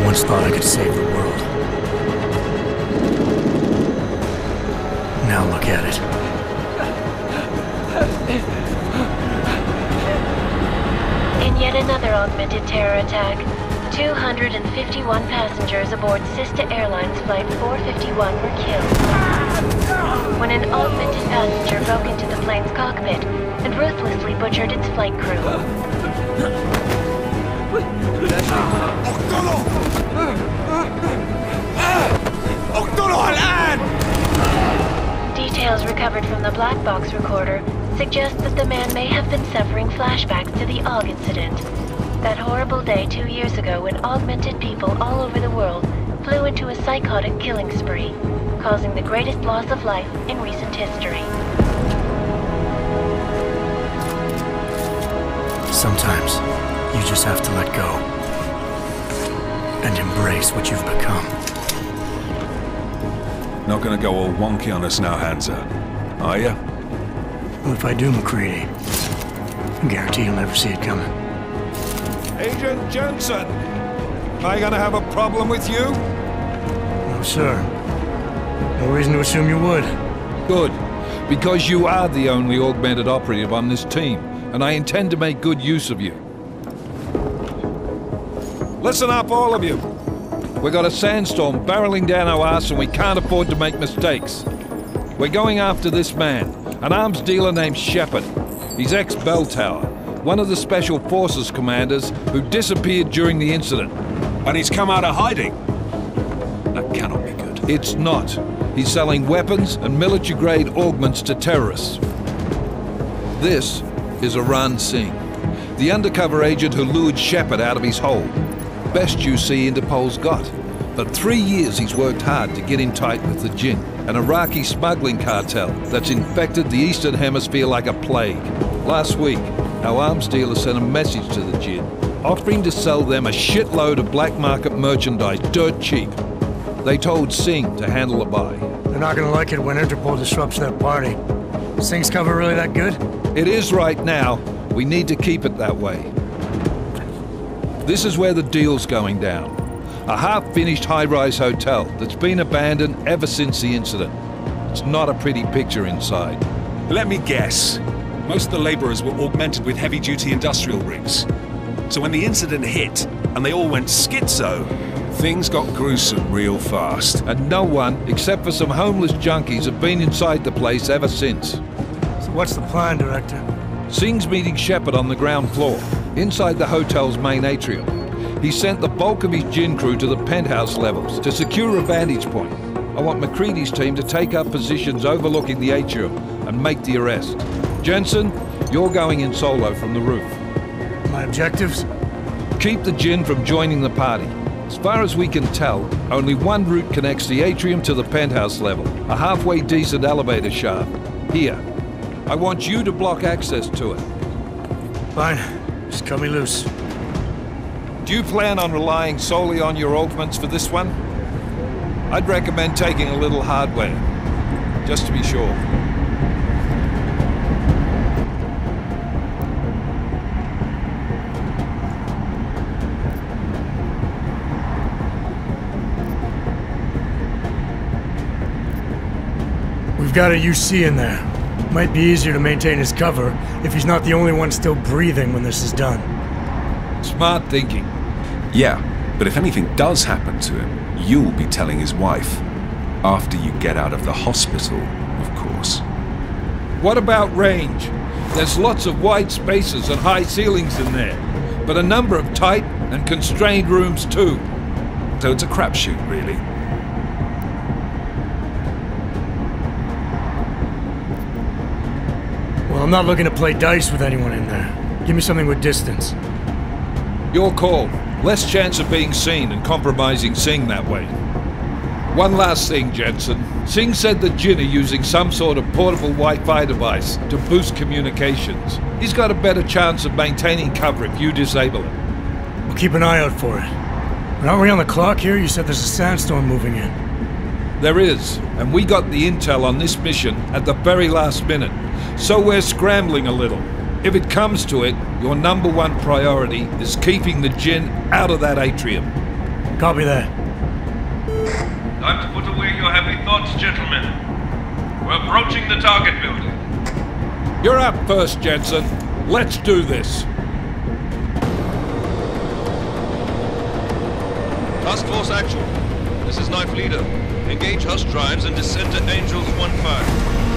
once thought I could save the world. Now look at it. In yet another augmented terror attack, 251 passengers aboard Sister Airlines Flight 451 were killed when an augmented passenger broke into the plane's cockpit and ruthlessly butchered its flight crew. Details recovered from the black box recorder suggest that the man may have been suffering flashbacks to the AUG incident. That horrible day 2 years ago when augmented people all over the world flew into a psychotic killing spree, causing the greatest loss of life in recent history. Sometimes, you just have to let go. And embrace what you've become. Not gonna go all wonky on us now, Hansa, are ya? Well, if I do, McCready, I guarantee you'll never see it coming. Agent Jensen! Am I gonna have a problem with you? No, sir. No reason to assume you would. Good. Because you are the only augmented operative on this team, and I intend to make good use of you. Listen up, all of you. We got a sandstorm barreling down our arse and we can't afford to make mistakes. We're going after this man, an arms dealer named Shepard. He's ex-Bell Tower, one of the Special Forces commanders who disappeared during the incident. And he's come out of hiding. That cannot be good. It's not. He's selling weapons and military-grade augments to terrorists. This is Aran Singh, the undercover agent who lured Shepard out of his hole. Best you see Interpol's got. For 3 years he's worked hard to get in tight with the Jinn, an Iraqi smuggling cartel that's infected the Eastern Hemisphere like a plague. Last week, our arms dealer sent a message to the Jinn, offering to sell them a shitload of black market merchandise dirt cheap. They told Singh to handle the buy. They're not gonna like it when Interpol disrupts their party. Is Singh's cover really that good? It is right now. We need to keep it that way. This is where the deal's going down. A half-finished high-rise hotel that's been abandoned ever since the incident. It's not a pretty picture inside. Let me guess. Most of the laborers were augmented with heavy-duty industrial rigs. So when the incident hit, and they all went schizo, things got gruesome real fast. And no one, except for some homeless junkies, have been inside the place ever since. So what's the plan, Director? Singh's meeting Shepard on the ground floor, inside the hotel's main atrium. He sent the bulk of his Jinn crew to the penthouse levels to secure a vantage point. I want McCready's team to take up positions overlooking the atrium and make the arrest. Jensen, you're going in solo from the roof. My objectives? Keep the Jinn from joining the party. As far as we can tell, only one route connects the atrium to the penthouse level, a halfway decent elevator shaft. Here. I want you to block access to it. Fine. Just cut me loose. Do you plan on relying solely on your augments for this one? I'd recommend taking a little hardware, just to be sure. We've got a UC in there. Might be easier to maintain his cover if he's not the only one still breathing when this is done. Smart thinking. Yeah, but if anything does happen to him, you'll be telling his wife. After you get out of the hospital, of course. What about range? There's lots of wide spaces and high ceilings in there, but a number of tight and constrained rooms too. So it's a crapshoot, really. Well, I'm not looking to play dice with anyone in there. Give me something with distance. Your call. Less chance of being seen and compromising Singh that way. One last thing, Jensen. Singh said the Jinn are using some sort of portable Wi-Fi device to boost communications. He's got a better chance of maintaining cover if you disable it. We'll keep an eye out for it. But aren't we on the clock here? You said there's a sandstorm moving in. There is, and we got the intel on this mission at the very last minute. So we're scrambling a little. If it comes to it, your #1 priority is keeping the Jinn out of that atrium. Copy that. Time to put away your heavy thoughts, gentlemen. We're approaching the target building. You're up first, Jensen. Let's do this. Task Force Actual. This is Knife Leader. Engage Hush drives and descend to Angels 1-5.